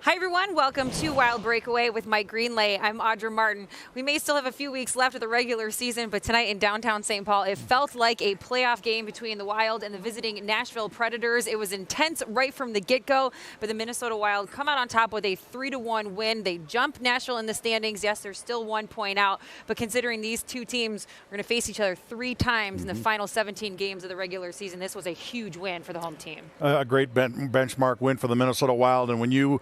Hi everyone, welcome to Wild Breakaway with Mike Greenlay. I'm Audra Martin. We may still have a few weeks left of the regular season, but tonight in downtown St. Paul, it felt like a playoff game between the Wild and the visiting Nashville Predators. It was intense right from the get-go, but the Minnesota Wild come out on top with a 3-1 win. They jump Nashville in the standings. Yes, they're still 1 point out, but considering these two teams are going to face each other 3 times in the final 17 games of the regular season, this was a huge win for the home team. A great benchmark win for the Minnesota Wild, and when you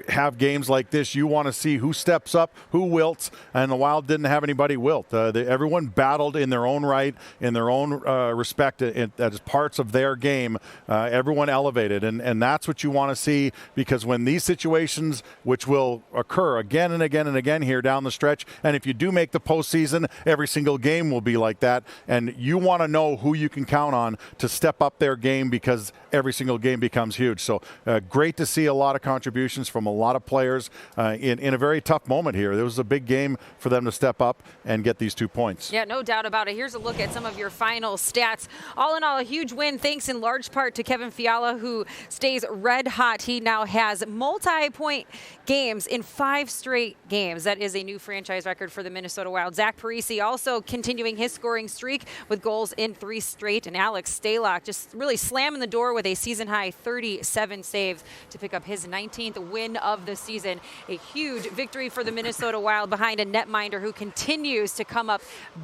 have games like this, you want to see who steps up, who wilts, and the Wild didn't have anybody wilt. Everyone battled in their own right, in their own respect, as parts of their game. Everyone elevated, and that's what you want to see, because when these situations, which will occur again and again and again here down the stretch, and if you do make the postseason, every single game will be like that, and you want to know who you can count on to step up their game, because every single game becomes huge. So great to see a lot of contributions from a lot of players in a very tough moment here. It was a big game for them to step up and get these 2 points. Yeah, no doubt about it. Here's a look at some of your final stats. All in all, a huge win, thanks in large part to Kevin Fiala, who stays red hot. He now has multi-point games in 5 straight games. That is a new franchise record for the Minnesota Wild. Zach Parise also continuing his scoring streak with goals in 3 straight. And Alex Stalock just really slamming the door with a season-high 37 saves to pick up his 19th win of the season. A huge victory for the Minnesota Wild behind a netminder who continues to come up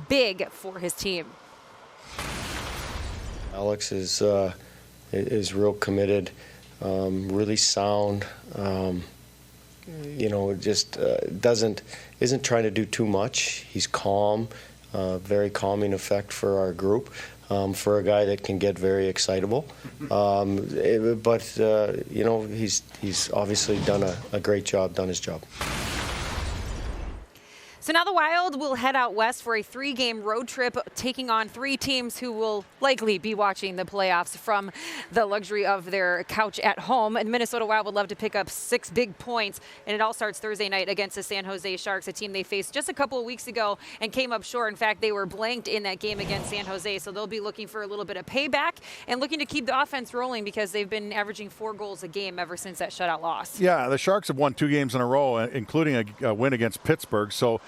big for his team. Alex is real committed, really sound. Just isn't trying to do too much. He's calm, very calming effect for our group. For a guy that can get very excitable. He's obviously done a great job, done his job. So now the Wild will head out west for a 3-game road trip, taking on 3 teams who will likely be watching the playoffs from the luxury of their couch at home. And Minnesota Wild would love to pick up 6 big points. And it all starts Thursday night against the San Jose Sharks, a team they faced just a couple of weeks ago and came up short. In fact, they were blanked in that game against San Jose. So they'll be looking for a little bit of payback and looking to keep the offense rolling, because they've been averaging 4 goals a game ever since that shutout loss. Yeah, the Sharks have won 2 games in a row, including a win against Pittsburgh. So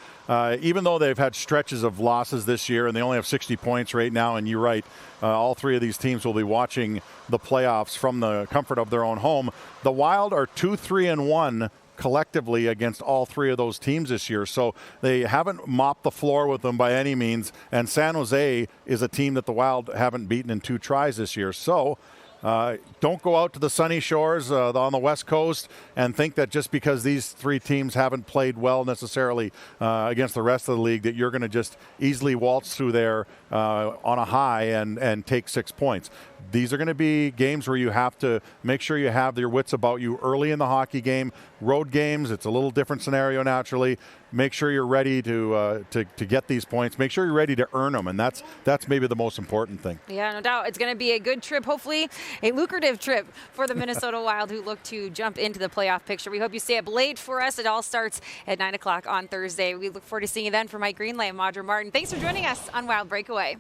even though they've had stretches of losses this year and they only have 60 points right now, and you're right, all 3 of these teams will be watching the playoffs from the comfort of their own home. The Wild are 2-3-1 collectively against all 3 of those teams this year. So they haven't mopped the floor with them by any means. And San Jose is a team that the Wild haven't beaten in 2 tries this year. So don't go out to the sunny shores on the West Coast and think that just because these 3 teams haven't played well necessarily against the rest of the league, that you're going to just easily waltz through there on a high and take 6 points. These are going to be games where you have to make sure you have your wits about you early in the hockey game. Road games, it's a little different scenario naturally. Make sure you're ready to get these points. Make sure you're ready to earn them, and that's maybe the most important thing. Yeah, no doubt. It's going to be a good trip, hopefully a lucrative trip for the Minnesota Wild, who look to jump into the playoff picture. We hope you stay up late for us. It all starts at 9 o'clock on Thursday. We look forward to seeing you then. For Mike Greenlay, I'm Audra Martin. Thanks for joining us on Wild Breakaway.